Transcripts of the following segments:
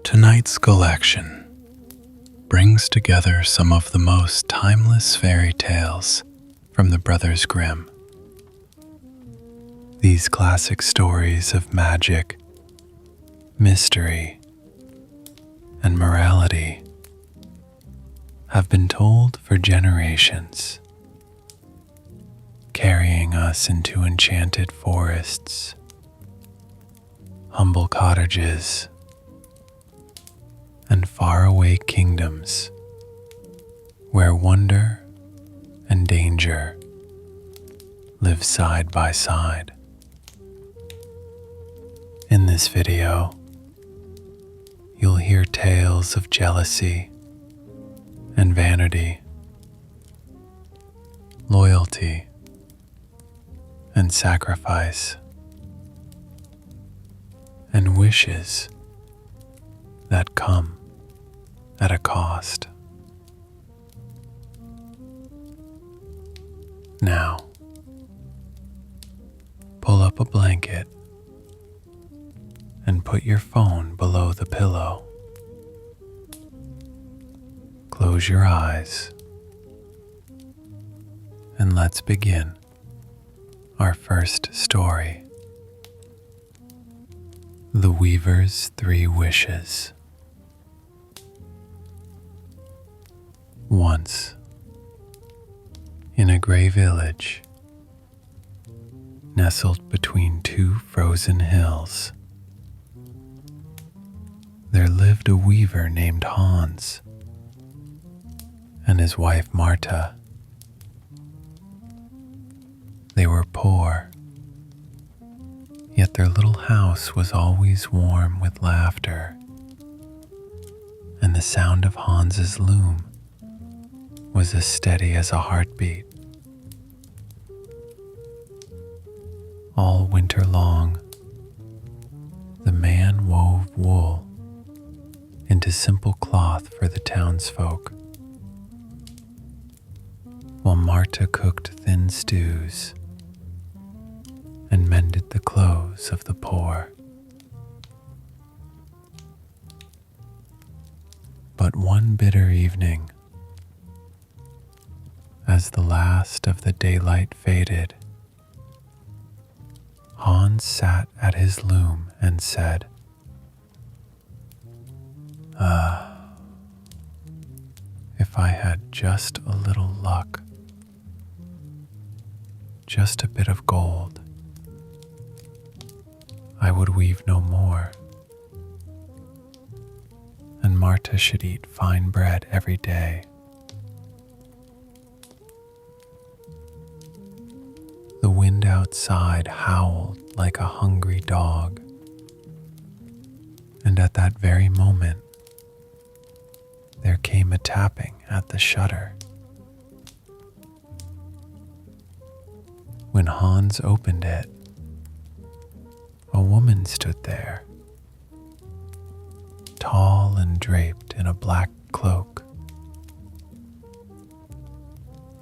Tonight's collection brings together some of the most timeless fairy tales from the Brothers Grimm. These classic stories of magic, mystery, and morality have been told for generations, carrying us into enchanted forests, humble cottages, and faraway kingdoms where wonder and danger live side by side. In this video, you'll hear tales of jealousy and vanity, loyalty and sacrifice, and wishes that come at a cost. Now, pull up a blanket and put your phone below the pillow. Close your eyes and let's begin our first story. The Weaver's Three Wishes. Once, in a gray village, nestled between two frozen hills, there lived a weaver named Hans and his wife Marta. They were poor, yet their little house was always warm with laughter, and the sound of Hans's loom was as steady as a heartbeat. All winter long, the man wove wool into simple cloth for the townsfolk, while Marta cooked thin stews and mended the clothes of the poor. But one bitter evening, as the last of the daylight faded, Hans sat at his loom and said, if I had just a little luck, just a bit of gold, I would weave no more, and Marta should eat fine bread every day. The wind outside howled like a hungry dog, and at that very moment, there came a tapping at the shutter. When Hans opened it, a woman stood there, tall and draped in a black cloak.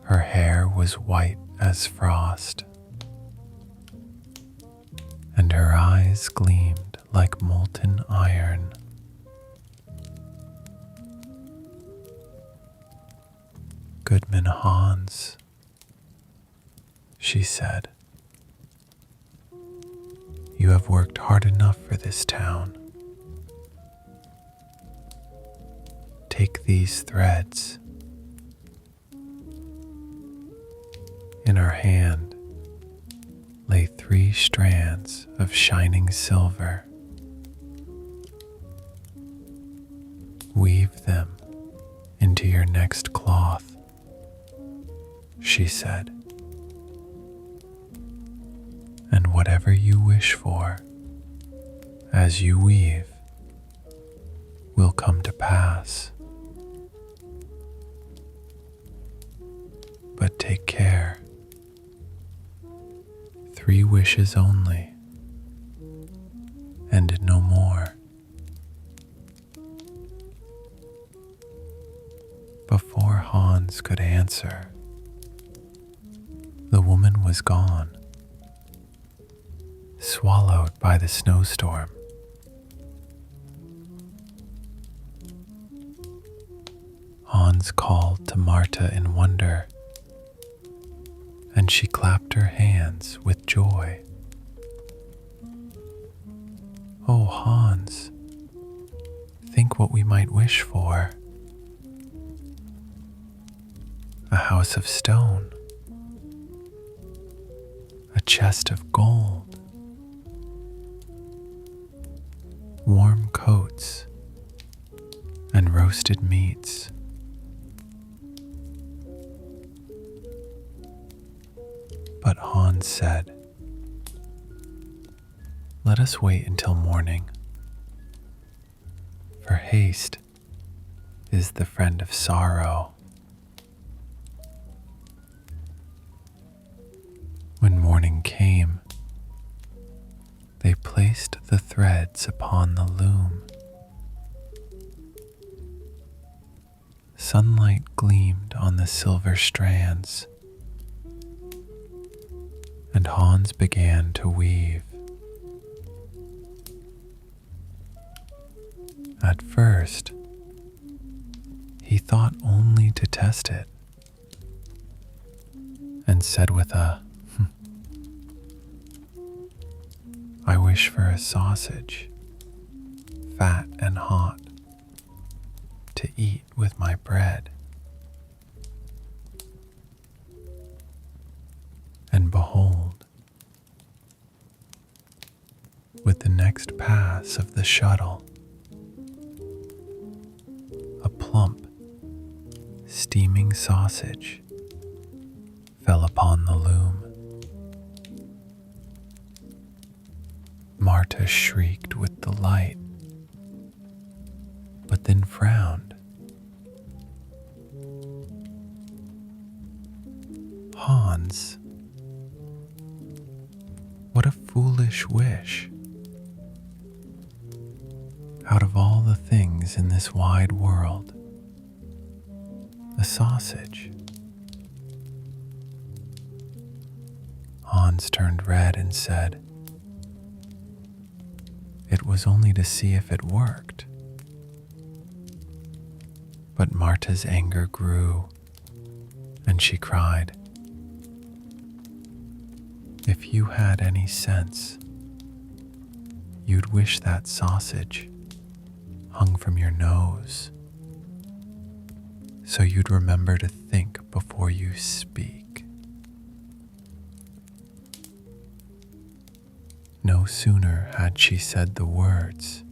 Her hair was white as frost, and her eyes gleamed like molten iron. "Goodman Hans," she said, "you have worked hard enough for this town. Take these threads." In her hand lay 3 strands of shining silver. "Weave them into your next cloth," she said, "and whatever you wish for as you weave will come to pass. But take care. 3 wishes only, and no more." Before Hans could answer, the woman was gone, swallowed by the snowstorm. Hans called to Marta in wonder, and she clapped her hands with joy. "Oh, Hans, think what we might wish for. A house of stone, a chest of gold, warm coats, and roasted meats." But Hans said, "Let us wait until morning, for haste is the friend of sorrow." When morning came, they placed the threads upon the loom. Sunlight gleamed on the silver strands, and Hans began to weave. At first, he thought only to test it, and said with a "I wish for a sausage, fat and hot, to eat with my bread." And behold, with the next pass of the shuttle, a plump, steaming sausage fell upon the loom. Marta shrieked with delight, but then frowned. "Hans, what a foolish wish. Out of all the things in this wide world, a sausage." Hans turned red and said, "It was only to see if it worked." But Marta's anger grew, and she cried, "If you had any sense, you'd wish that sausage hung from your nose, so you'd remember to think before you speak." No sooner had she said the words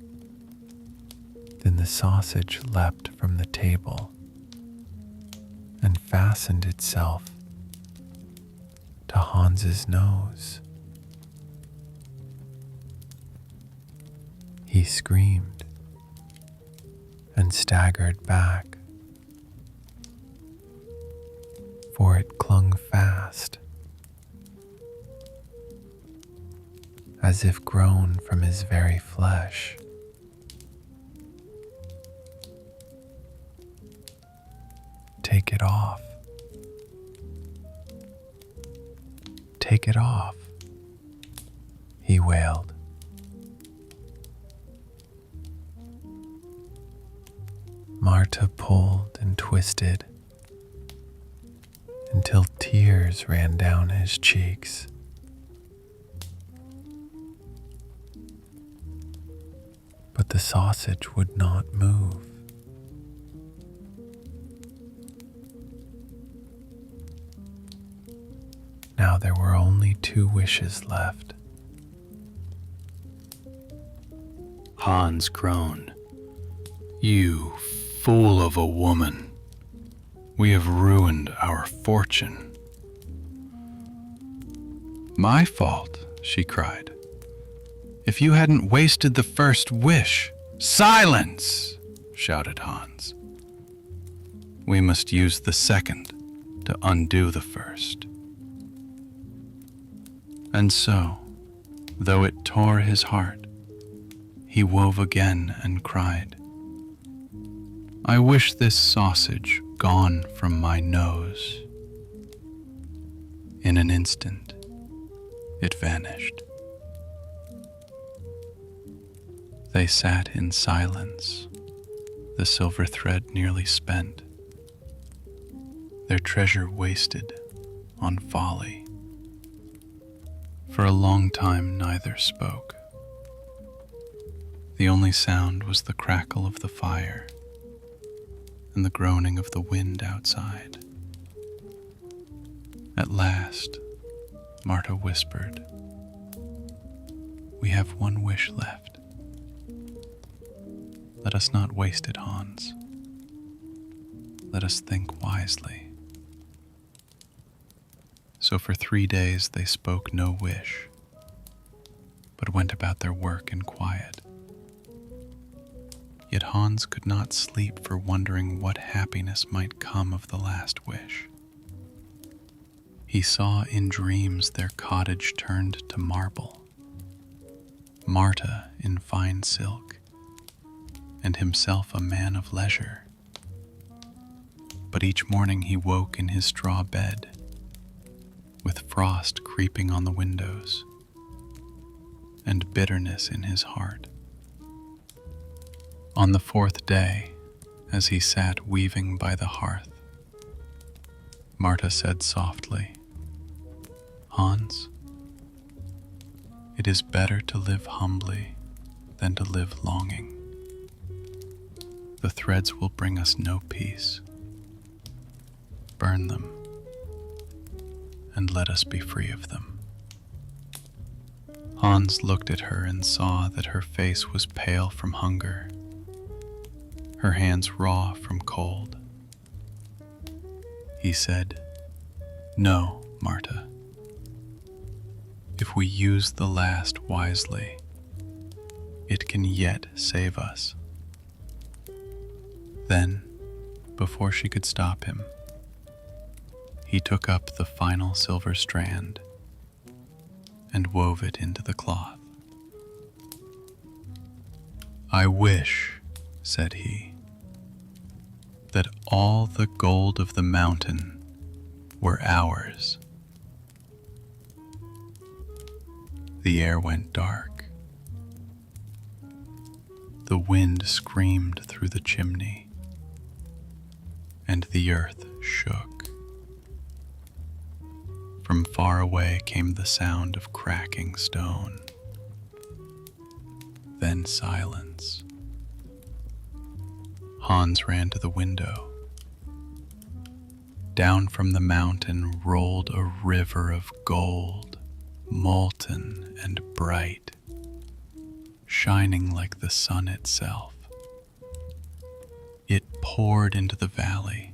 than the sausage leapt from the table and fastened itself to Hans's nose. He screamed and staggered back, for it clung fast, as if grown from his very flesh. "Take it off. Take it off," he wailed. Marta pulled and twisted until tears ran down his cheeks. But the sausage would not move. Now there were only 2 wishes left. Hans groaned. "You fool of a woman! We have ruined our fortune." "My fault," she cried. "If you hadn't wasted the first wish." "Silence!" shouted Hans. "We must use the second to undo the first." And so, though it tore his heart, he wove again and cried, "I wish this sausage gone from my nose." In an instant, it vanished. They sat in silence, the silver thread nearly spent, their treasure wasted on folly. For a long time neither spoke. The only sound was the crackle of the fire and the groaning of the wind outside. At last, Marta whispered, "We have one wish left. Let us not waste it, Hans. Let us think wisely." So for 3 days they spoke no wish, but went about their work in quiet. Yet Hans could not sleep for wondering what happiness might come of the last wish. He saw in dreams their cottage turned to marble, Marta in fine silk, and himself a man of leisure. But each morning he woke in his straw bed, with frost creeping on the windows, and bitterness in his heart. On the 4th day, as he sat weaving by the hearth, Marta said softly, "Hans, it is better to live humbly than to live longing. The threads will bring us no peace. Burn them, and let us be free of them." Hans looked at her and saw that her face was pale from hunger, her hands raw from cold. He said, "No, Marta. If we use the last wisely, it can yet save us." Then, before she could stop him, he took up the final silver strand and wove it into the cloth. "I wish," said he, "that all the gold of the mountain were ours." The air went dark. The wind screamed through the chimney, and the earth shook. From far away came the sound of cracking stone. Then silence. Hans ran to the window. Down from the mountain rolled a river of gold, molten and bright, shining like the sun itself. It poured into the valley,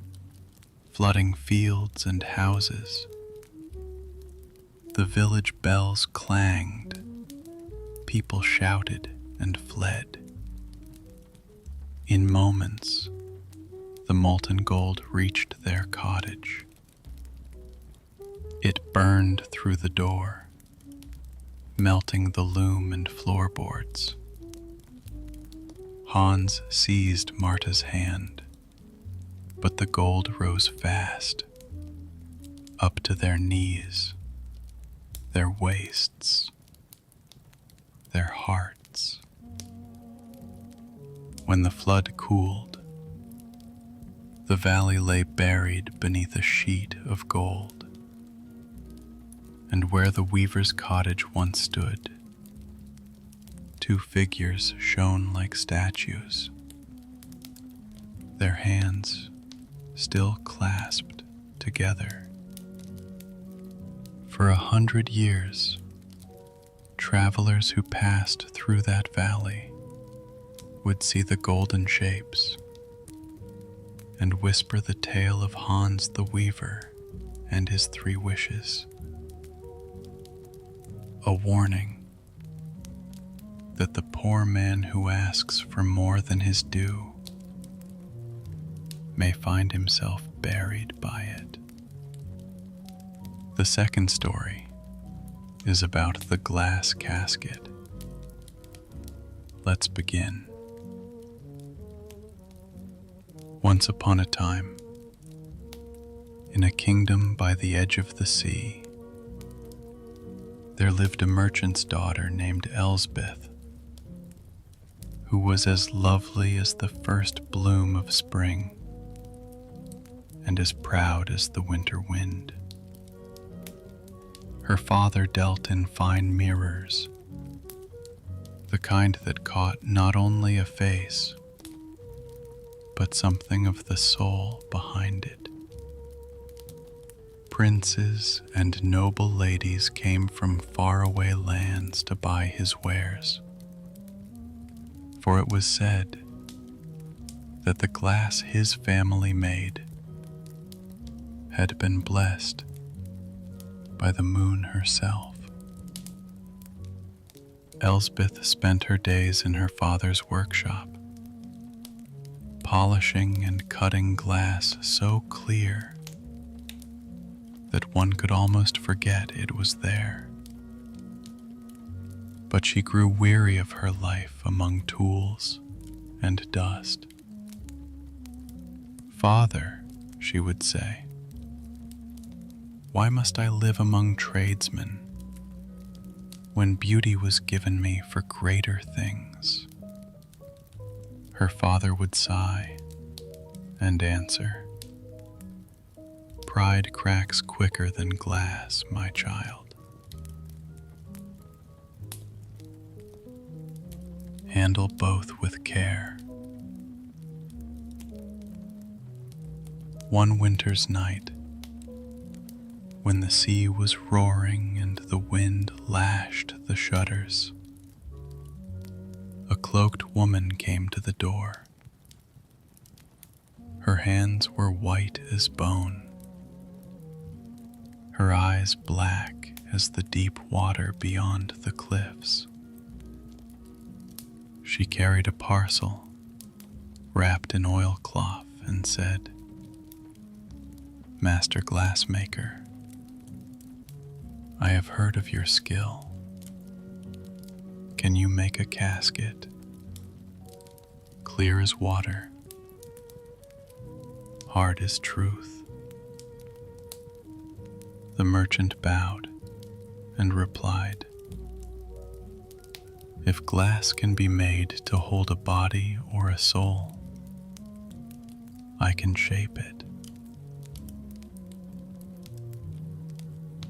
flooding fields and houses. The village bells clanged, people shouted and fled. In moments, the molten gold reached their cottage. It burned through the door, melting the loom and floorboards. Hans seized Marta's hand, but the gold rose fast, up to their knees, their waists, their hearts. When the flood cooled, the valley lay buried beneath a sheet of gold, and where the weaver's cottage once stood, 2 figures shone like statues, their hands still clasped together. For 100 years, travelers who passed through that valley would see the golden shapes and whisper the tale of Hans the Weaver and his 3 wishes. A warning that the poor man who asks for more than his due may find himself buried by it. The second story is about the Glass Casket. Let's begin. Once upon a time, in a kingdom by the edge of the sea, there lived a merchant's daughter named Elsbeth, who was as lovely as the first bloom of spring and as proud as the winter wind. Her father dealt in fine mirrors, the kind that caught not only a face, but something of the soul behind it. Princes and noble ladies came from faraway lands to buy his wares, for it was said that the glass his family made had been blessed by the moon herself. Elsbeth spent her days in her father's workshop, polishing and cutting glass so clear that one could almost forget it was there. But she grew weary of her life among tools and dust. "Father," she would say, "why must I live among tradesmen when beauty was given me for greater things?" Her father would sigh and answer, "Pride cracks quicker than glass, my child. Handle both with care." One winter's night, when the sea was roaring and the wind lashed the shutters, a cloaked woman came to the door. Her hands were white as bone, her eyes black as the deep water beyond the cliffs. She carried a parcel wrapped in oilcloth and said, "Master Glassmaker, I have heard of your skill. Can you make a casket, clear as water, hard as truth?" The merchant bowed and replied, "If glass can be made to hold a body or a soul, I can shape it."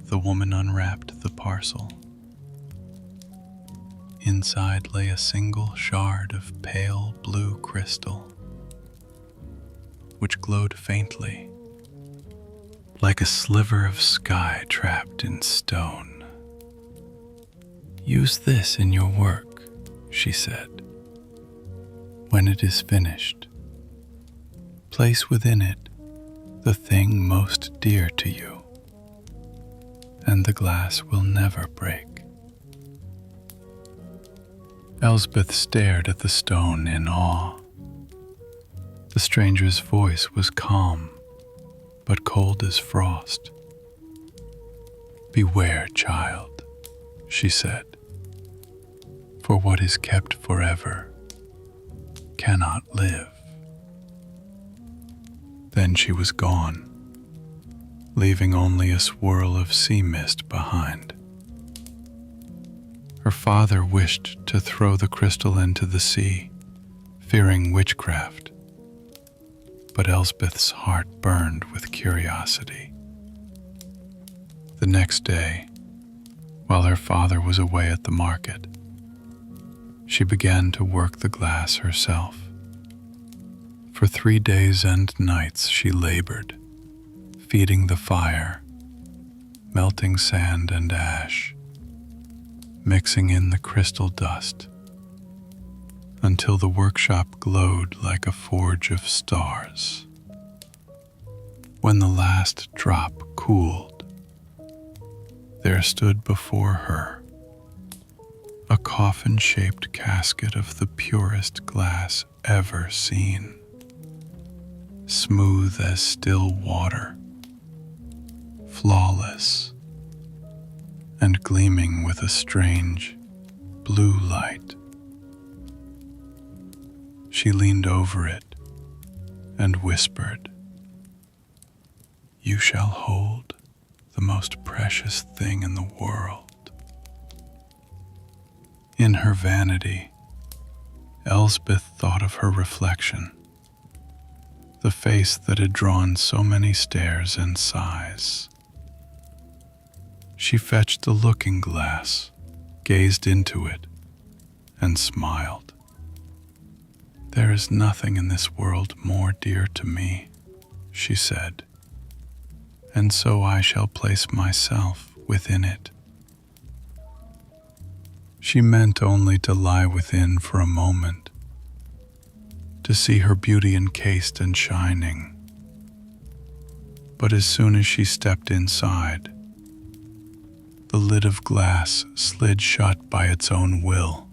The woman unwrapped the parcel. Inside lay a single shard of pale blue crystal, which glowed faintly, like a sliver of sky trapped in stone. "Use this in your work," she said. "When it is finished, place within it the thing most dear to you, and the glass will never break." Elsbeth stared at the stone in awe. The stranger's voice was calm, but cold as frost. "Beware, child," she said, "for what is kept forever cannot live." Then she was gone, leaving only a swirl of sea mist behind. Her father wished to throw the crystal into the sea, fearing witchcraft, but Elsbeth's heart burned with curiosity. The next day, while her father was away at the market, she began to work the glass herself. For 3 days and nights she labored, feeding the fire, melting sand and ash, mixing in the crystal dust, until the workshop glowed like a forge of stars. When the last drop cooled, there stood before her a coffin-shaped casket of the purest glass ever seen, smooth as still water, flawless, and gleaming with a strange blue light. She leaned over it and whispered, "You shall hold the most precious thing in the world." In her vanity, Elsbeth thought of her reflection the face that had drawn so many stares and sighs. She fetched the looking-glass, gazed into it, and smiled. "There is nothing in this world more dear to me," she said, "and so I shall place myself within it." She meant only to lie within for a moment, to see her beauty encased and shining. But as soon as she stepped inside, the lid of glass slid shut by its own will,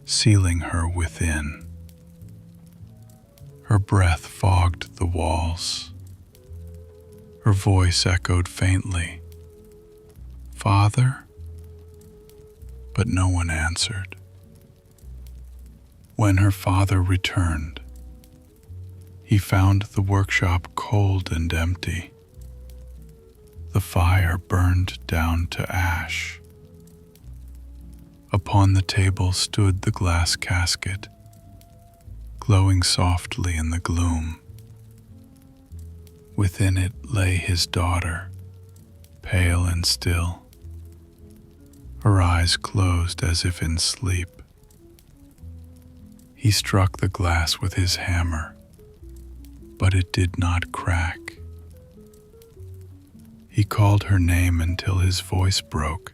sealing her within. Her breath fogged the walls. Her voice echoed faintly, "Father?" But no one answered. When her father returned, he found the workshop cold and empty. The fire burned down to ash. Upon the table stood the glass casket, glowing softly in the gloom. Within it lay his daughter, pale and still, her eyes closed as if in sleep. He struck the glass with his hammer, but it did not crack. He called her name until his voice broke,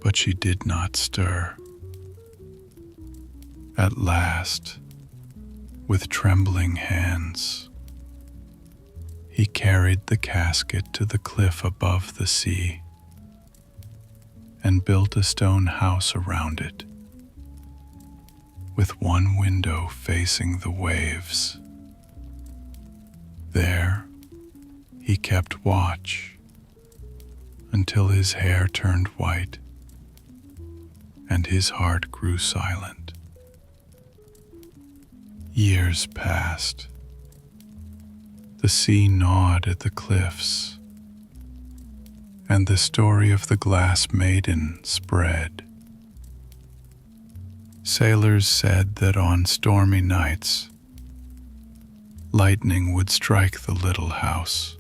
but she did not stir. At last, with trembling hands, he carried the casket to the cliff above the sea and built a stone house around it, with one window facing the waves. There, he kept watch until his hair turned white and his heart grew silent. Years passed. The sea gnawed at the cliffs, and the story of the glass maiden spread. Sailors said that on stormy nights, lightning would strike the little house,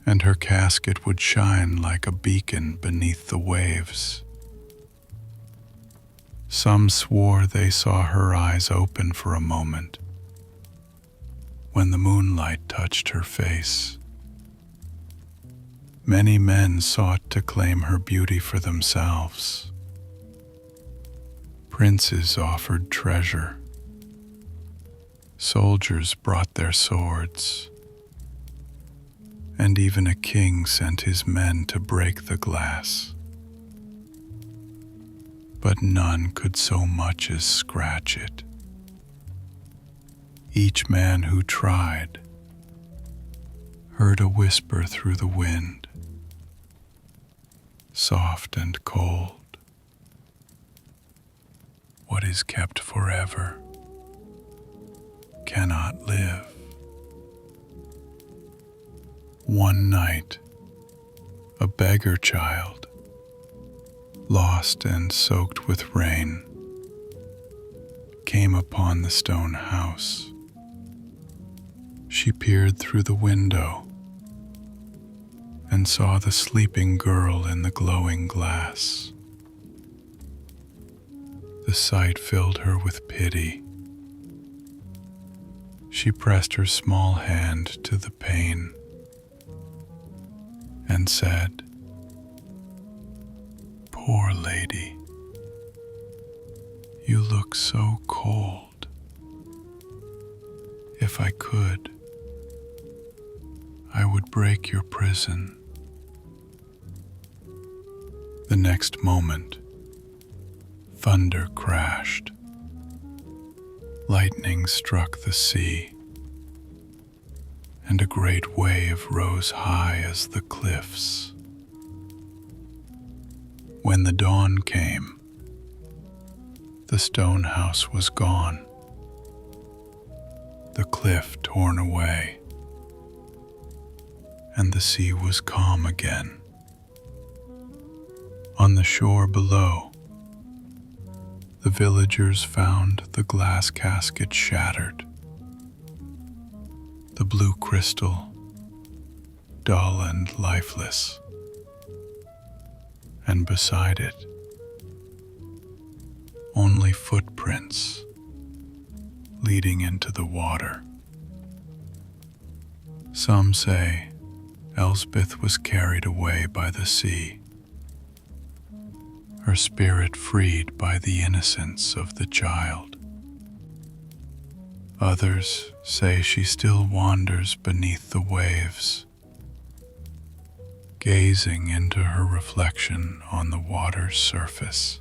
and her casket would shine like a beacon beneath the waves. Some swore they saw her eyes open for a moment when the moonlight touched her face. Many men sought to claim her beauty for themselves. Princes offered treasure. Soldiers brought their swords. And even a king sent his men to break the glass. But none could so much as scratch it. Each man who tried heard a whisper through the wind, soft and cold. What is kept forever cannot live. One night, a beggar child, lost and soaked with rain, came upon the stone house. She peered through the window and saw the sleeping girl in the glowing glass. The sight filled her with pity. She pressed her small hand to the pane and said, "Poor lady, you look so cold. If I could, I would break your prison." The next moment, thunder crashed. Lightning struck the sea, and a great wave rose high as the cliffs. When the dawn came, the stone house was gone, the cliff torn away, and the sea was calm again. On the shore below, the villagers found the glass casket shattered, the blue crystal dull and lifeless, and beside it, only footprints leading into the water. Some say Elspeth was carried away by the sea, her spirit freed by the innocence of the child. Others say she still wanders beneath the waves, gazing into her reflection on the water's surface,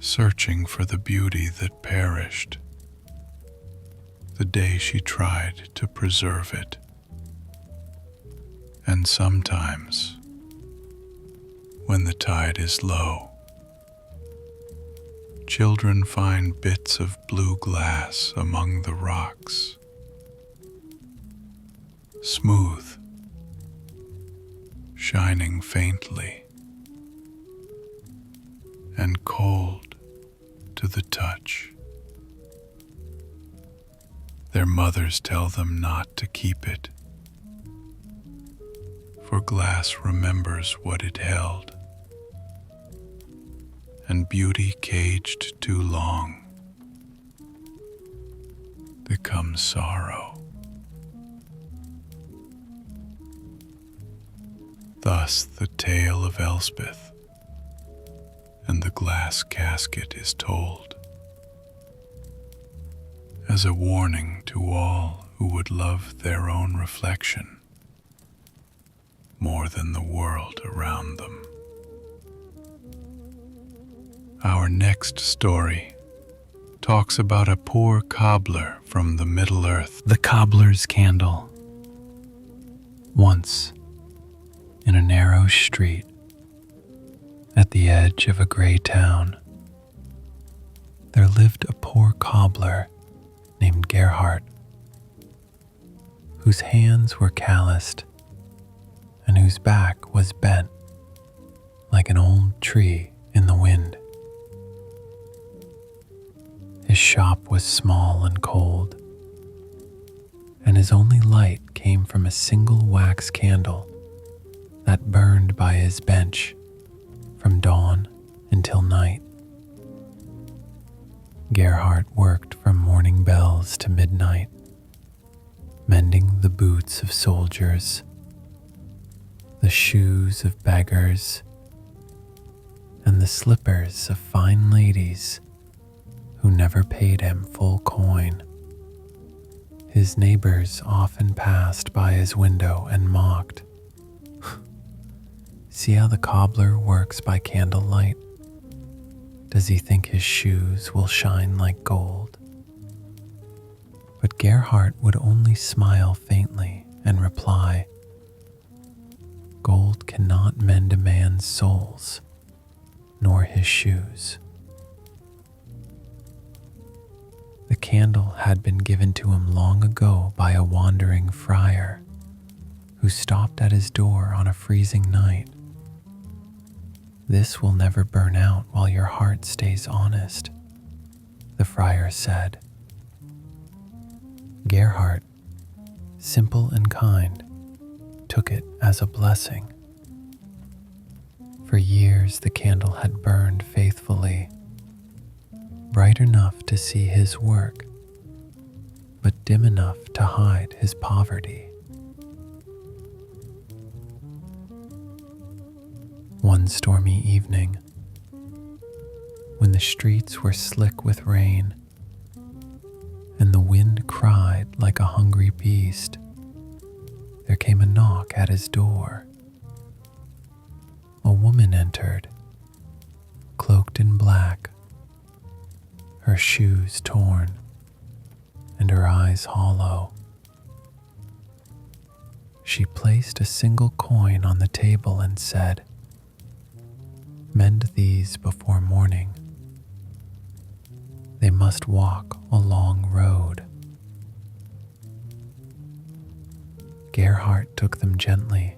searching for the beauty that perished the day she tried to preserve it. And sometimes, when the tide is low, children find bits of blue glass among the rocks, smooth, shining faintly, and cold to the touch. Their mothers tell them not to keep it, for glass remembers what it held, and beauty caged too long becomes sorrow. Thus the tale of Elspeth and the glass casket is told, as a warning to all who would love their own reflection more than the world around them. Our next story talks about a poor cobbler from the Middle Earth. The Cobbler's Candle. Once, in a narrow street at the edge of a gray town, there lived a poor cobbler named Gerhardt, whose hands were calloused and whose back was bent like an old tree in the wind. His shop was small and cold, and his only light came from a single wax candle that burned by his bench from dawn until night. Gerhardt worked from morning bells to midnight, mending the boots of soldiers, the shoes of beggars, and the slippers of fine ladies who never paid him full coin. His neighbors often passed by his window and mocked. See how the cobbler works by candlelight? Does he think his shoes will shine like gold? But Gerhardt would only smile faintly and reply, "Gold cannot mend a man's soles, nor his shoes." The candle had been given to him long ago by a wandering friar who stopped at his door on a freezing night. "This will never burn out while your heart stays honest," the friar said. Gerhardt, simple and kind, took it as a blessing. For years the candle had burned faithfully, bright enough to see his work, but dim enough to hide his poverty. One stormy evening, when the streets were slick with rain and the wind cried like a hungry beast, there came a knock at his door. A woman entered, cloaked in black, her shoes torn and her eyes hollow. She placed a single coin on the table and said, "Mend these before morning. They must walk a long road." Gerhardt took them gently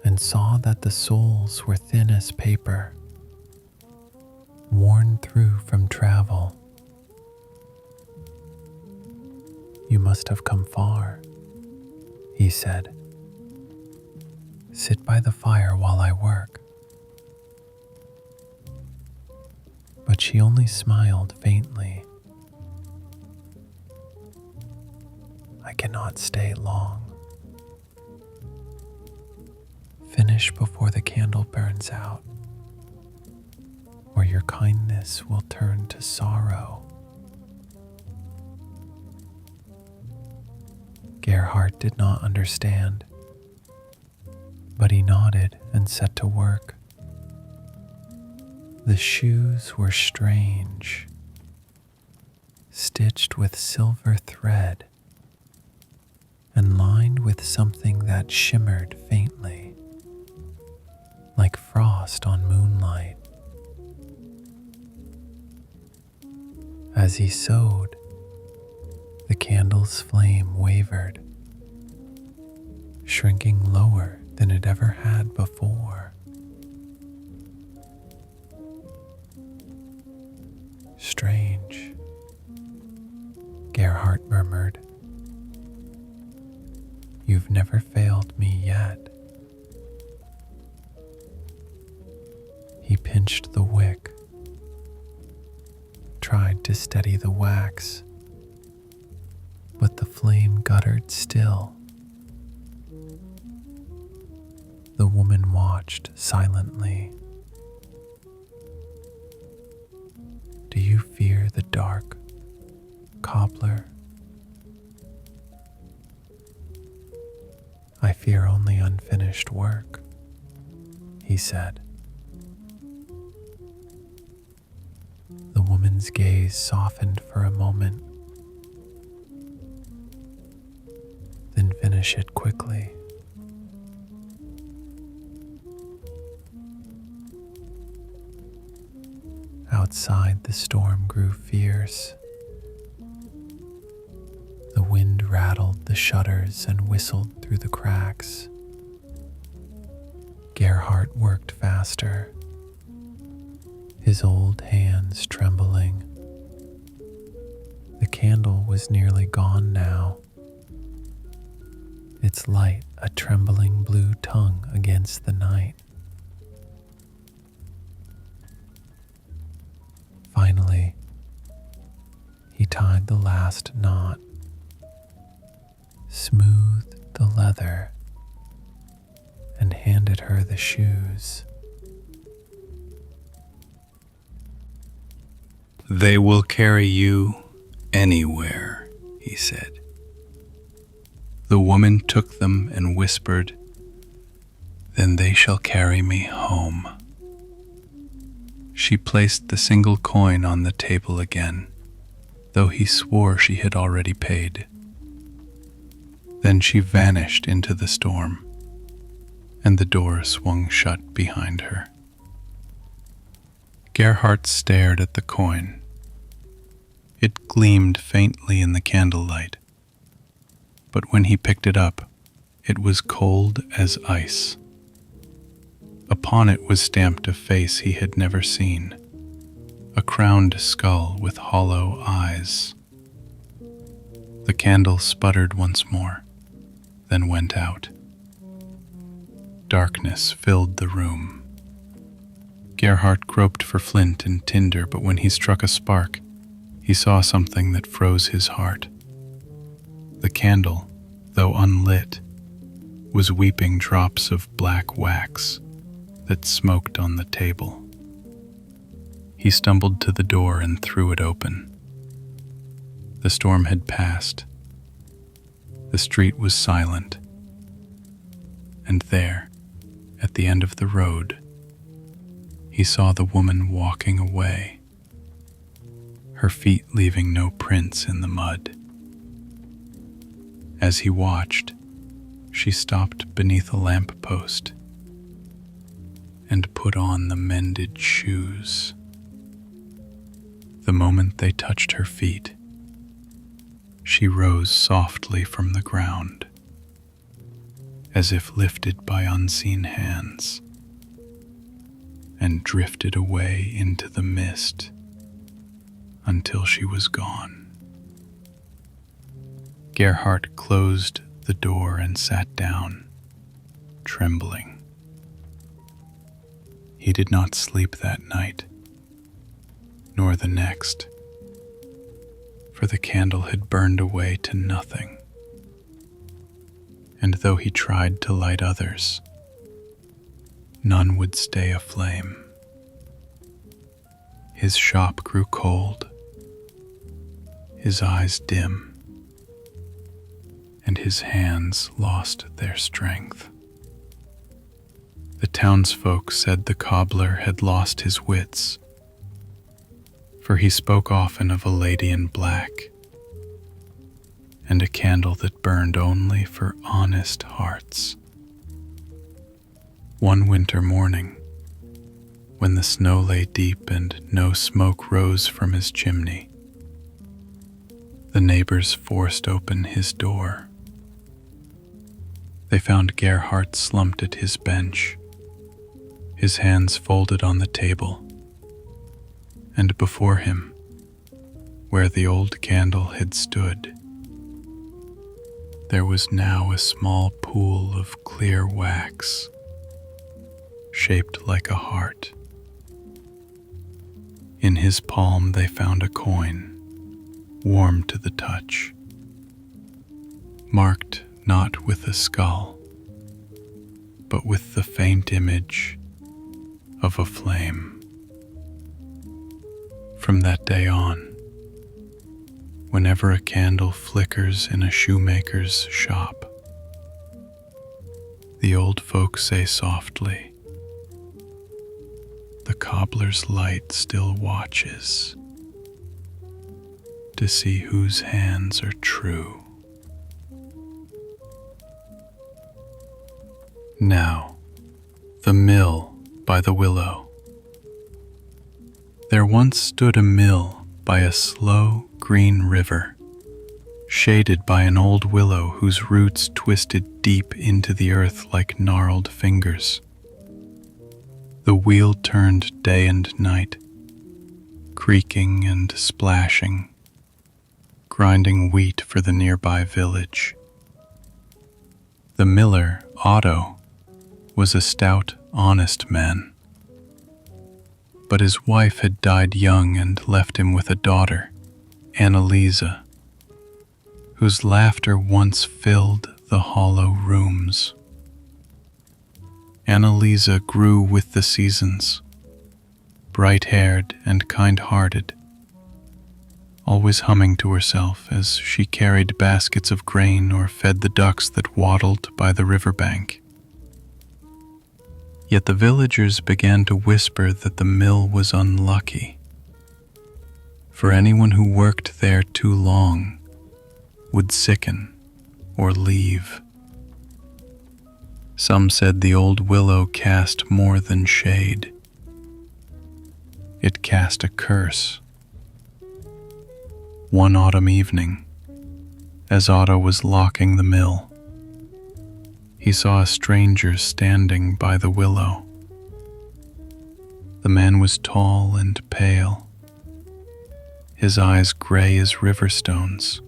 and saw that the soles were thin as paper worn through from travel. You must have come far, he said. Sit by the fire while I work. But she only smiled faintly. I cannot stay long. Finish before the candle burns out, or your kindness will turn to sorrow. Gerhardt did not understand, but he nodded and set to work. The shoes were strange, stitched with silver thread and lined with something that shimmered faintly, like frost on moonlight. As he sewed, the candle's flame wavered, shrinking lower than it ever had before. Strange, Gerhardt murmured. You've never failed me yet. He pinched the wick, tried to steady the wax, but the flame guttered still. The woman watched silently. Do you fear the dark, Cobbler? I fear only unfinished work, he said. The woman's gaze softened for a moment, then finish it quickly. Outside, the storm grew fierce. The wind rattled the shutters and whistled through the cracks. Gerhardt worked faster, his old hands trembling. The candle was nearly gone now, its light a trembling blue tongue against the night. Finally, he tied the last knot, smoothed the leather, and handed her the shoes. They will carry you anywhere, he said. The woman took them and whispered, Then they shall carry me home. She placed the single coin on the table again, though he swore she had already paid. Then she vanished into the storm, and the door swung shut behind her. Gerhardt stared at the coin. It gleamed faintly in the candlelight, but when he picked it up, it was cold as ice. Upon it was stamped a face he had never seen, a crowned skull with hollow eyes. The candle sputtered once more, then went out. Darkness filled the room. Gerhardt groped for flint and tinder, but when he struck a spark, he saw something that froze his heart. The candle, though unlit, was weeping drops of black wax that smoked on the table. He stumbled to the door and threw it open. The storm had passed. The street was silent. And there, at the end of the road, he saw the woman walking away, her feet leaving no prints in the mud. As he watched, she stopped beneath a lamp-post and put on the mended shoes. The moment they touched her feet, she rose softly from the ground, as if lifted by unseen hands, and drifted away into the mist until she was gone. Gerhardt closed the door and sat down, trembling. He did not sleep that night, nor the next, for the candle had burned away to nothing. And though he tried to light others, none would stay aflame. His shop grew cold, his eyes dim, and his hands lost their strength. The townsfolk said the cobbler had lost his wits, for he spoke often of a lady in black and a candle that burned only for honest hearts. One winter morning, when the snow lay deep and no smoke rose from his chimney, the neighbors forced open his door. They found Gerhardt slumped at his bench, his hands folded on the table, and before him, where the old candle had stood, there was now a small pool of clear wax, shaped like a heart. In his palm they found a coin, warm to the touch, marked not with a skull, but with the faint image of a flame. From that day on, whenever a candle flickers in a shoemaker's shop, the old folk say softly, "The cobbler's light still watches to see whose hands are true." Now, the mill by the willow. There once stood a mill by a slow green river, shaded by an old willow whose roots twisted deep into the earth like gnarled fingers. The wheel turned day and night, creaking and splashing, grinding wheat for the nearby village. The miller, Otto, was a stout, honest man, but his wife had died young and left him with a daughter, Annalisa, whose laughter once filled the hollow rooms. Annalisa grew with the seasons, bright-haired and kind-hearted, always humming to herself as she carried baskets of grain or fed the ducks that waddled by the riverbank. Yet the villagers began to whisper that the mill was unlucky, for anyone who worked there too long would sicken or leave. Some said the old willow cast more than shade. It cast a curse. One autumn evening, as Otto was locking the mill, he saw a stranger standing by the willow. The man was tall and pale, his eyes gray as river stones,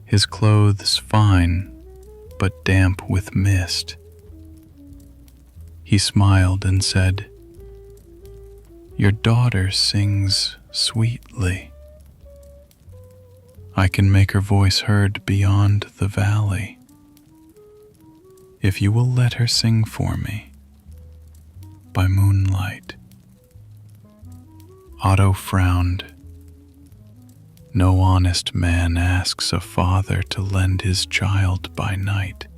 his clothes fine but damp with mist. He smiled and said, "Your daughter sings sweetly. I can make her voice heard beyond the valley. If you will let her sing for me by moonlight." Otto frowned. No honest man asks a father to lend his child by night.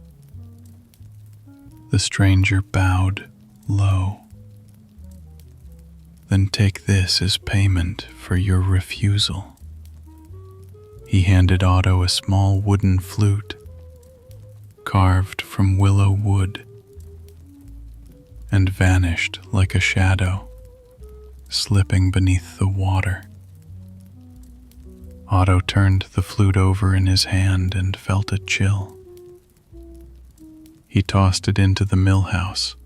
The stranger bowed low. "Then take this as payment for your refusal." He handed Otto a small wooden flute, carved from willow wood, and vanished like a shadow, slipping beneath the water. Otto turned the flute over in his hand and felt a chill. He tossed it into the mill house,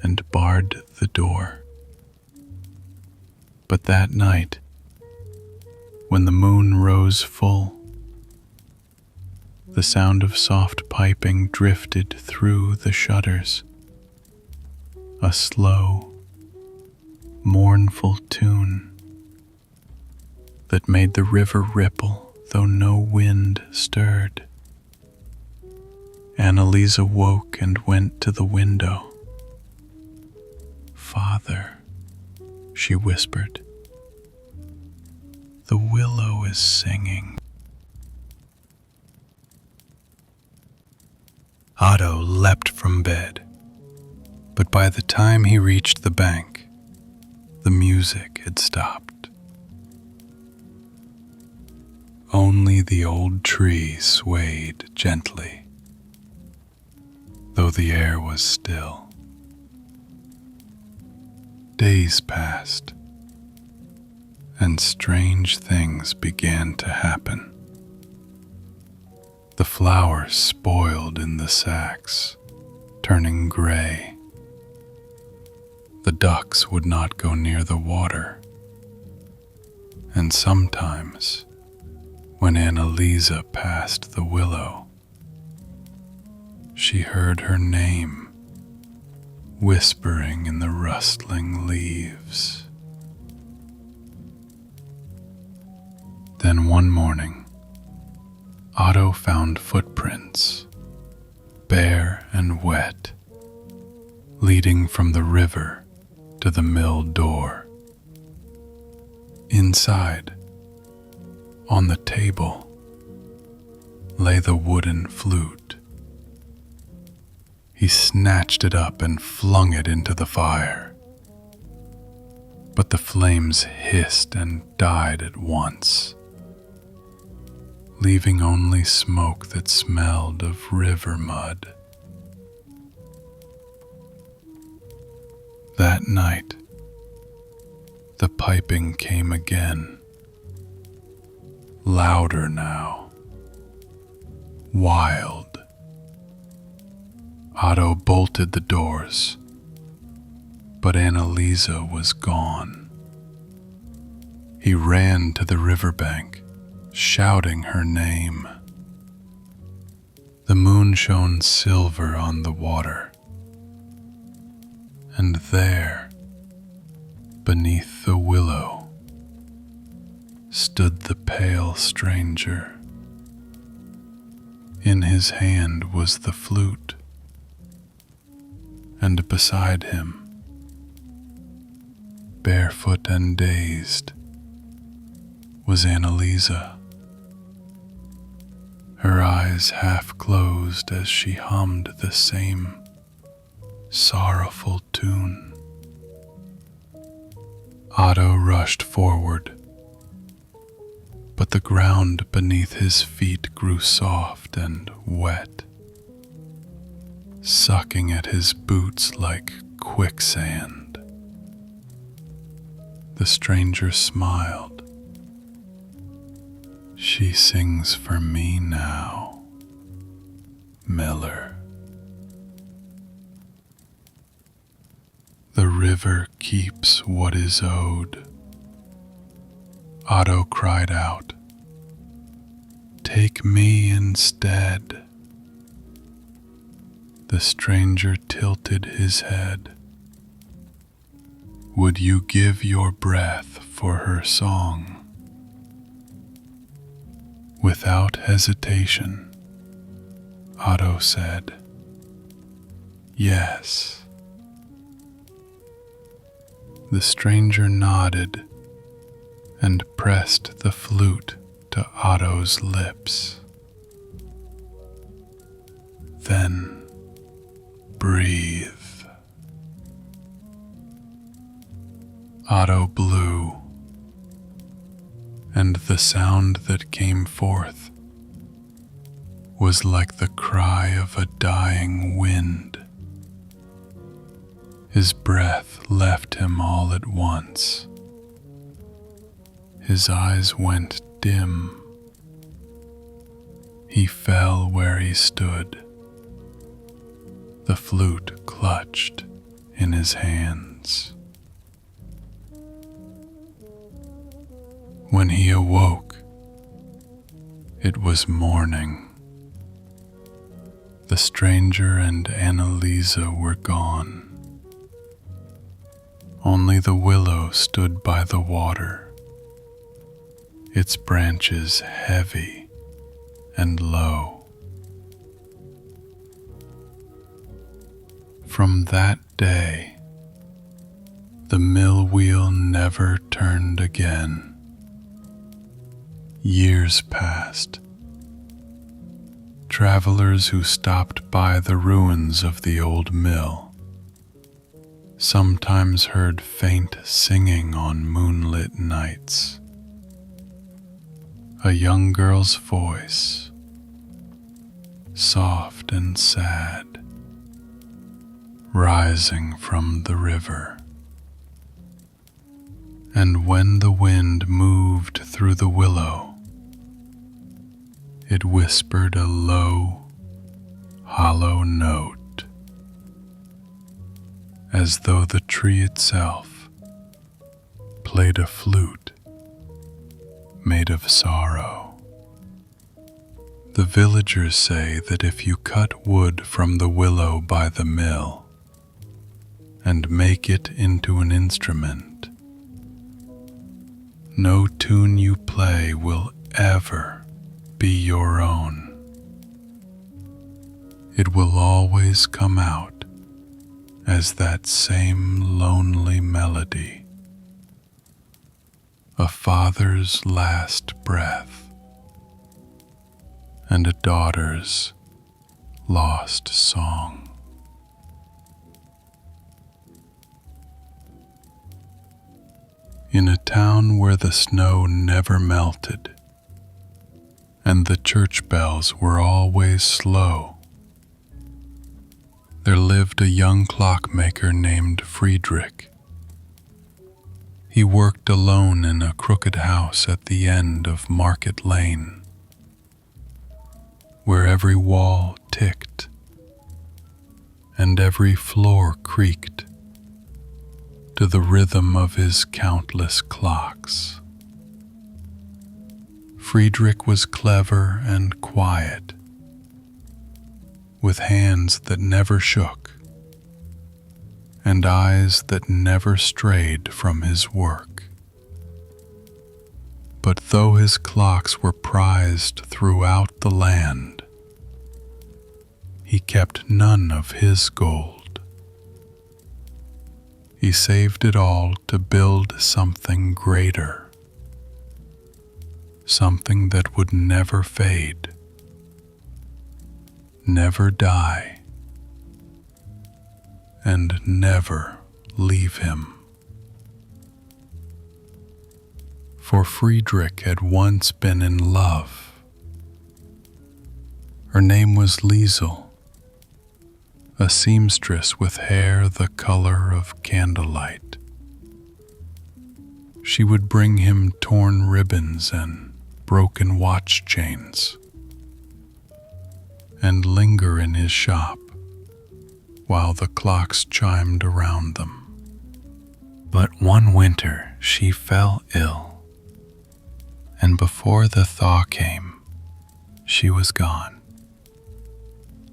and barred the door. But that night, when the moon rose full, the sound of soft piping drifted through the shutters, a slow, mournful tune that made the river ripple though no wind stirred. Annalisa woke and went to the window. "Father," she whispered, "the willow is singing." Otto leapt from bed, but by the time he reached the bank, the music had stopped. Only the old tree swayed gently, though the air was still. Days passed, and strange things began to happen. The flowers spoiled in the sacks, turning gray. The ducks would not go near the water, and sometimes, when Annalisa passed the willow, she heard her name whispering in the rustling leaves. Then one morning, Otto found footprints, bare and wet, leading from the river to the mill door. Inside, on the table, lay the wooden flute. He snatched it up and flung it into the fire, but the flames hissed and died at once, leaving only smoke that smelled of river mud. That night, the piping came again, louder now, wild. Otto bolted the doors, but Annalisa was gone. He ran to the riverbank, shouting her name. The moon shone silver on the water, and there, beneath the willow, stood the pale stranger. In his hand was the flute, and beside him, barefoot and dazed, was Annalisa, her eyes half closed as she hummed the same sorrowful tune. Otto rushed forward, but the ground beneath his feet grew soft and wet, sucking at his boots like quicksand. The stranger smiled. "She sings for me now, Miller." The river keeps what is owed. Otto cried out, "Take me instead." The stranger tilted his head. "Would you give your breath for her song?" Without hesitation, Otto said, "Yes." The stranger nodded and pressed the flute to Otto's lips. "Then breathe." Otto blew, and the sound that came forth was like the cry of a dying wind. His breath left him all at once. His eyes went dim. He fell where he stood, the flute clutched in his hands. When he awoke, it was morning. The stranger and Annalisa were gone. Only the willow stood by the water, its branches heavy and low. From that day, the mill wheel never turned again. Years passed. Travelers who stopped by the ruins of the old mill sometimes heard faint singing on moonlit nights. A young girl's voice, soft and sad, rising from the river. And when the wind moved through the willow, it whispered a low, hollow note, as though the tree itself played a flute made of sorrow. The villagers say that if you cut wood from the willow by the mill and make it into an instrument, no tune you play will ever be your own. It will always come out as that same lonely melody, a father's last breath and a daughter's lost song. In a town where the snow never melted and the church bells were always slow, there lived a young clockmaker named Friedrich. He worked alone in a crooked house at the end of Market Lane, where every wall ticked and every floor creaked to the rhythm of his countless clocks. Friedrich was clever and quiet, with hands that never shook and eyes that never strayed from his work. But though his clocks were prized throughout the land, he kept none of his gold. He saved it all to build something greater, something that would never fade, never die, and never leave him. For Friedrich had once been in love. Her name was Liesel, a seamstress with hair the color of candlelight. She would bring him torn ribbons and broken watch chains, and linger in his shop while the clocks chimed around them. But one winter she fell ill, and before the thaw came, she was gone,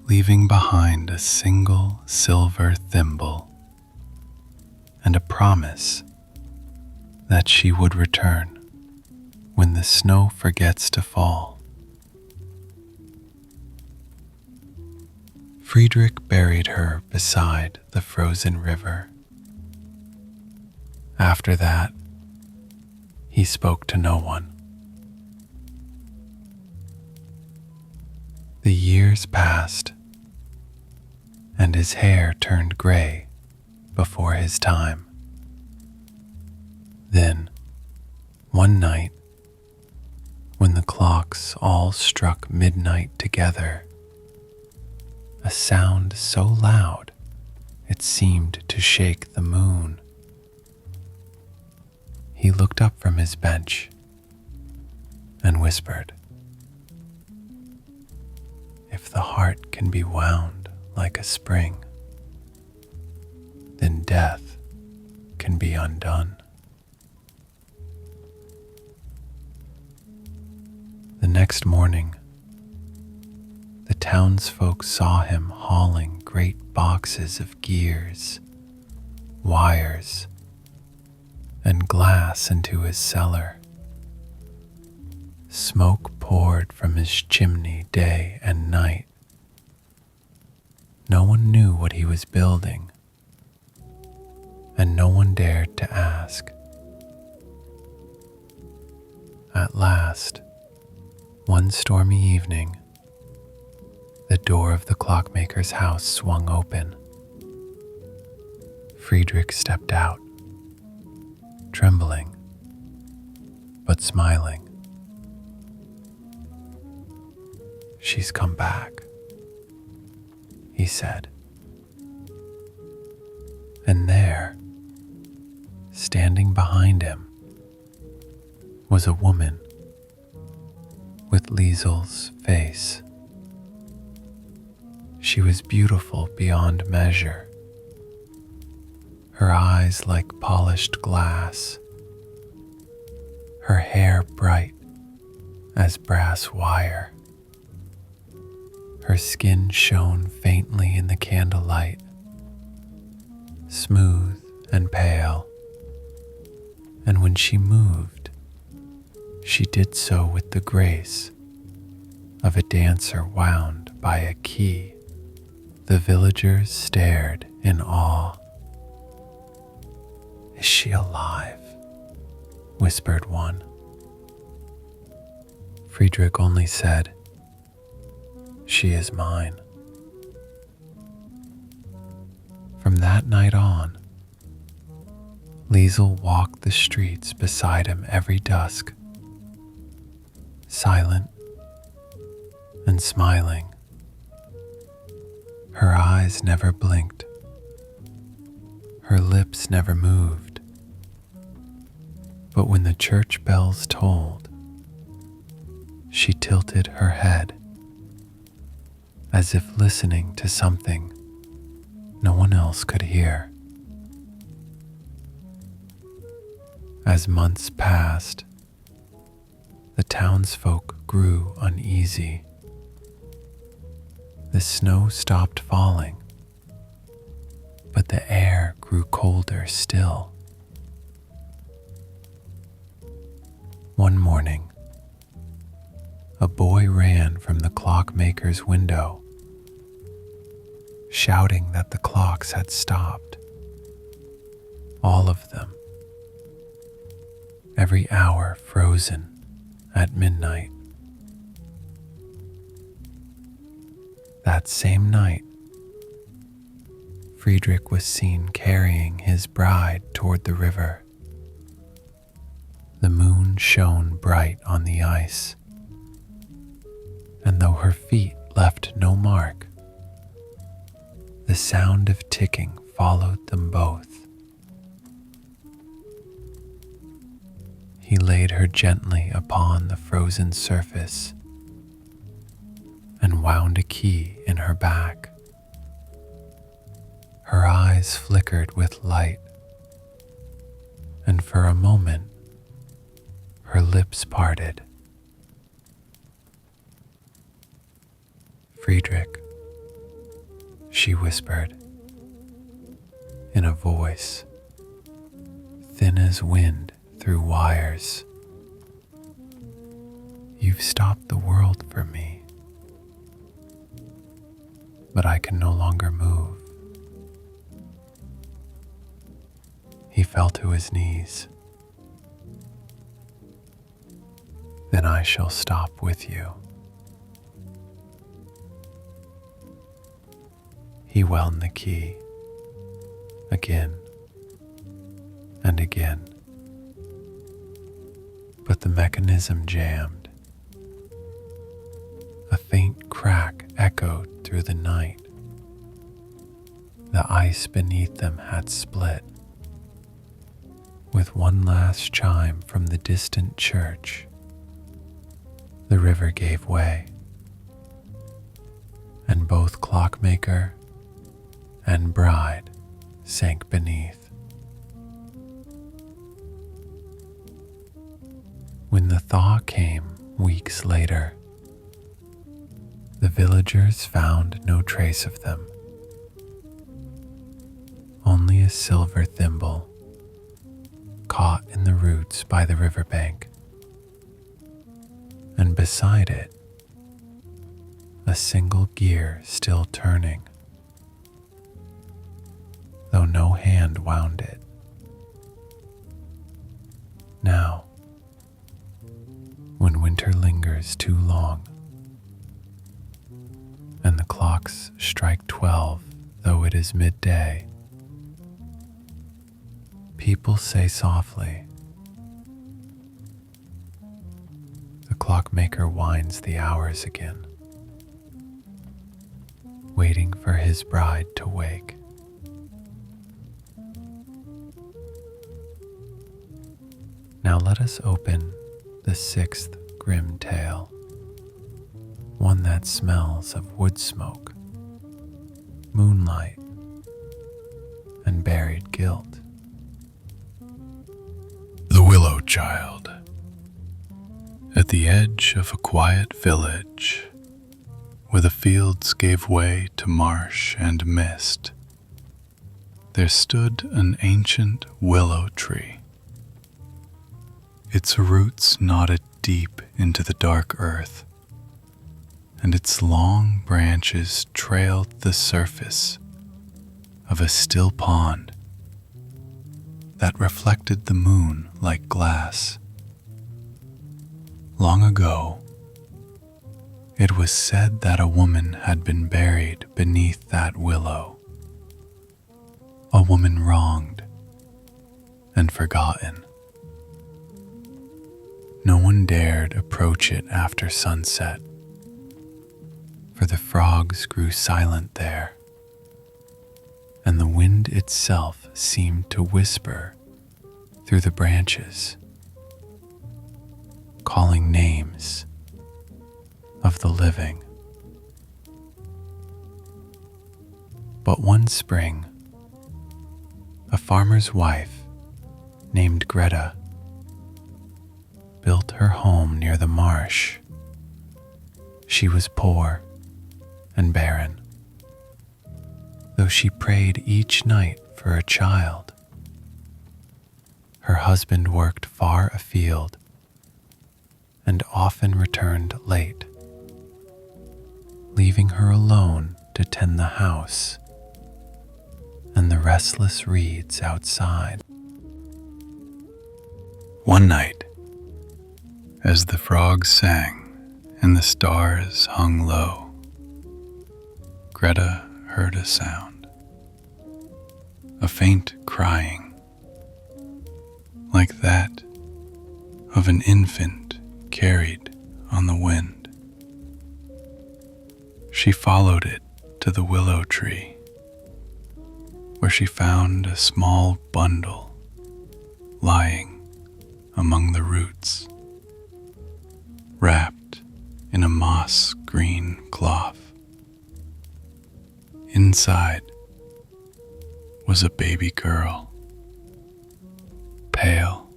leaving behind a single silver thimble and a promise that she would return when the snow forgets to fall. Friedrich buried her beside the frozen river. After that, he spoke to no one. The years passed, and his hair turned gray before his time. Then, one night, when the clocks all struck midnight together, a sound so loud it seemed to shake the moon. He looked up from his bench and whispered, "If the heart can be wound like a spring, then death can be undone. The next morning, the townsfolk saw him hauling great boxes of gears, wires, and glass into his cellar. Smoke poured from his chimney day and night. No one knew what he was building, and no one dared to ask. At last, one stormy evening, the door of the clockmaker's house swung open. Friedrich stepped out, trembling, but smiling. "She's come back," he said. And there, standing behind him, was a woman with Liesel's face. She was beautiful beyond measure, her eyes like polished glass, her hair bright as brass wire. Her skin shone faintly in the candlelight, smooth and pale, and when she moved, she did so with the grace of a dancer wound by a key. The villagers stared in awe. "Is she alive?" whispered one. Friedrich only said, "She is mine." From that night on, Liesel walked the streets beside him every dusk, silent and smiling. Her eyes never blinked, her lips never moved, but when the church bells tolled, she tilted her head as if listening to something no one else could hear. As months passed, the townsfolk grew uneasy. The snow stopped falling, but the air grew colder still. One morning, a boy ran from the clockmaker's window, shouting that the clocks had stopped. All of them. Every hour frozen at midnight. That same night, Friedrich was seen carrying his bride toward the river. The moon shone bright on the ice, and though her feet left no mark, the sound of ticking followed them both. He laid her gently upon the frozen surface and wound a key in her back. Her eyes flickered with light, and for a moment her lips parted. "Friedrich," she whispered, in a voice thin as wind through wires. "You've stopped the world for me, but I can no longer move." He fell to his knees. "Then I shall stop with you." He wound the key again and again, but the mechanism jammed. A faint crack echoed through the night. The ice beneath them had split. With one last chime from the distant church, the river gave way, and both clockmaker and bride sank beneath. When the thaw came weeks later, the villagers found no trace of them, only a silver thimble caught in the roots by the riverbank, and beside it, a single gear still turning, though no hand wound it. Now, when winter lingers too long, and the clocks strike 12, though it is midday, people say softly, the clockmaker winds the hours again, waiting for his bride to wake. Now let us open the sixth Grimm tale, one that smells of wood smoke, moonlight, and buried guilt. The Willow Child. At the edge of a quiet village, where the fields gave way to marsh and mist, there stood an ancient willow tree. Its roots knotted deep into the dark earth, and its long branches trailed the surface of a still pond that reflected the moon like glass. Long ago, it was said that a woman had been buried beneath that willow, a woman wronged and forgotten. No one dared approach it after sunset, for the frogs grew silent there, and the wind itself seemed to whisper through the branches, calling names of the living. But one spring, a farmer's wife named Greta built her home near the marsh. She was poor and barren, though she prayed each night for a child. Her husband worked far afield and often returned late, leaving her alone to tend the house and the restless reeds outside. One night, as the frogs sang and the stars hung low, Greta heard a sound, a faint crying, like that of an infant carried on the wind. She followed it to the willow tree, where she found a small bundle lying among the roots, wrapped in a moss-green cloth. Inside was a baby girl, pale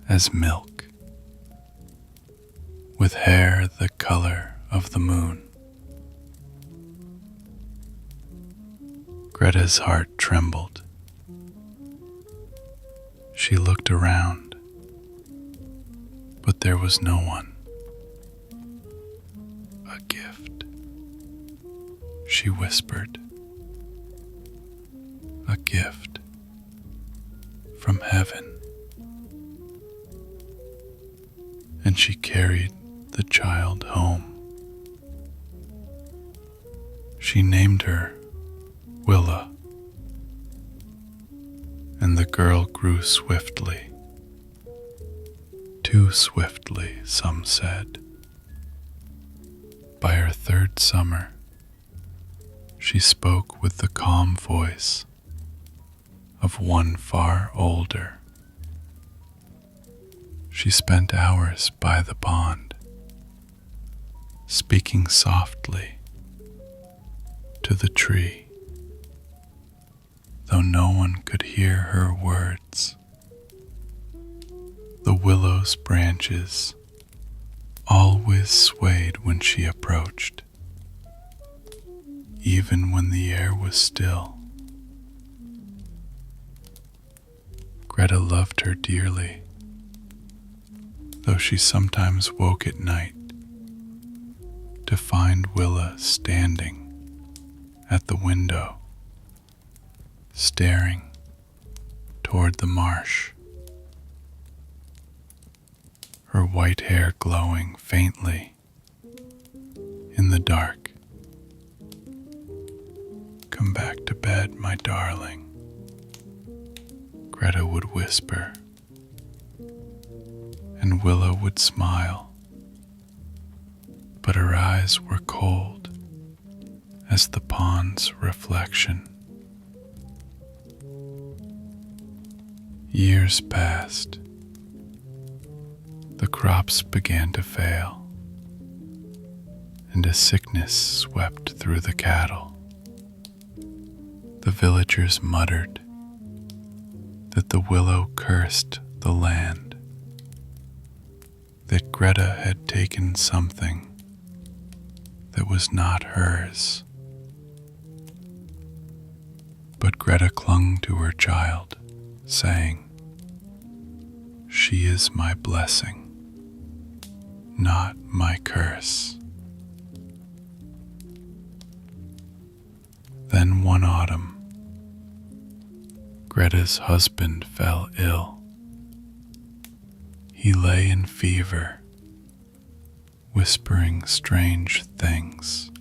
as milk, with hair the color of the moon. Greta's heart trembled. She looked around, but there was no one. A gift, she whispered. A gift from heaven. And she carried the child home. She named her Willa, and the girl grew swiftly, too swiftly, some said. By her third summer, she spoke with the calm voice of one far older. She spent hours by the pond, speaking softly to the tree, though no one could hear her words. The willow's branches always swayed when she approached, even when the air was still. Greta loved her dearly, though she sometimes woke at night to find Willa standing at the window, staring toward the marsh, her white hair glowing faintly in the dark. "Come back to bed, my darling," Greta would whisper, and Willow would smile, but her eyes were cold as the pond's reflection. Years passed. The crops began to fail, and a sickness swept through the cattle. The villagers muttered that the willow cursed the land, that Greta had taken something that was not hers. But Greta clung to her child, saying, "She is my blessing, not my curse." Then one autumn, Greta's husband fell ill. He lay in fever, whispering strange things,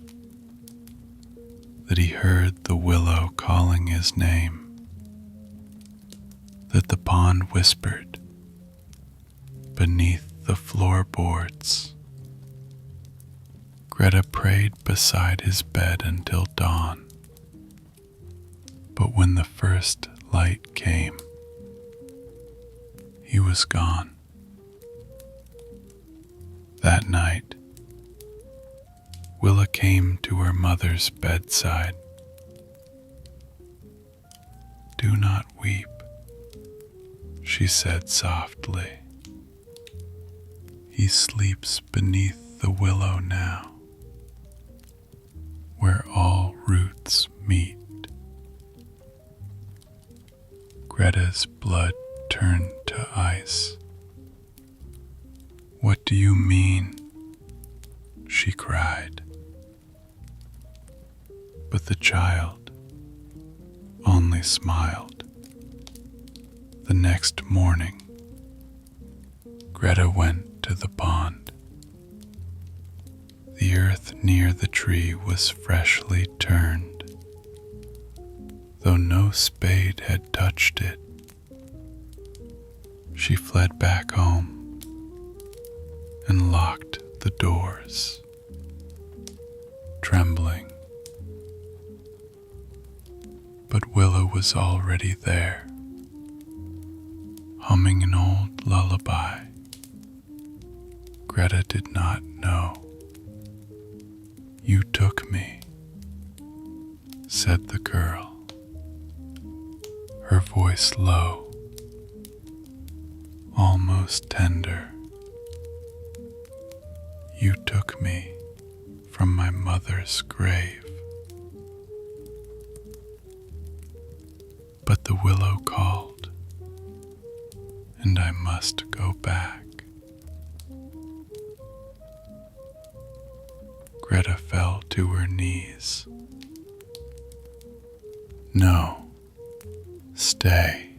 that he heard the willow calling his name, that the pond whispered beneath the floorboards. Greta prayed beside his bed until dawn, but when the first light came, he was gone. That night, Willa came to her mother's bedside. "Do not weep," she said softly. "He sleeps beneath the willow now, where all roots meet." Greta's blood turned to ice. "What do you mean?" she cried. But the child only smiled. The next morning, Greta went to the pond. The earth near the tree was freshly turned, though no spade had touched it. She fled back home and locked the doors, trembling. But Willow was already there, humming an old lullaby. Greta did not know. "You took me," said the girl, her voice low, almost tender. "You took me from my mother's grave." But the willow called, and I must go back. Greta fell to her knees. "No, stay.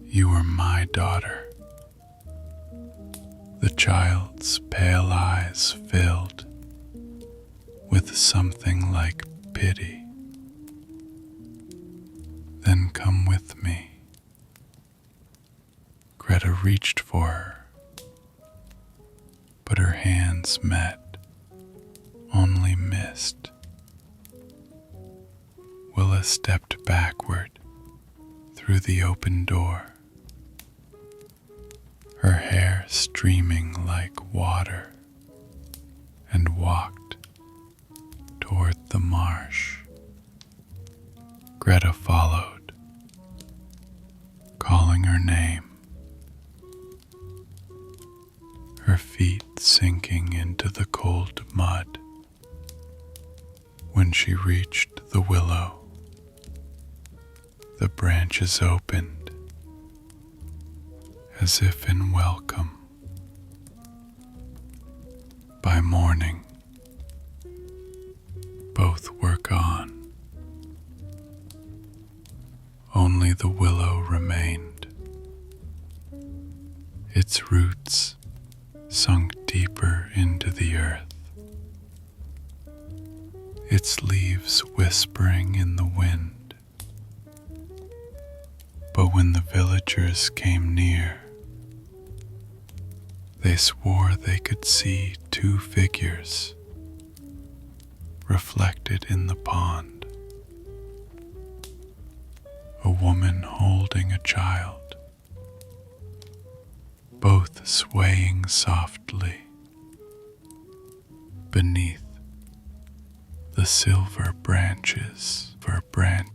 You are my daughter." The child's pale eyes filled with something like pity. "Then come with me." Greta reached for her, but her hands met, only missed. Willa stepped backward through the open door, her hair streaming like water, and walked toward the marsh. Greta followed, calling her name, her feet sinking into the cold mud. When she reached the willow, the branches opened as if in welcome. By morning, both were gone. Only the willow remained, its roots sunk deeper into the earth, its leaves whispering in the wind. But when the villagers came near, they swore they could see two figures reflected in the pond. A woman holding a child, both swaying softly beneath the silver branches for branch.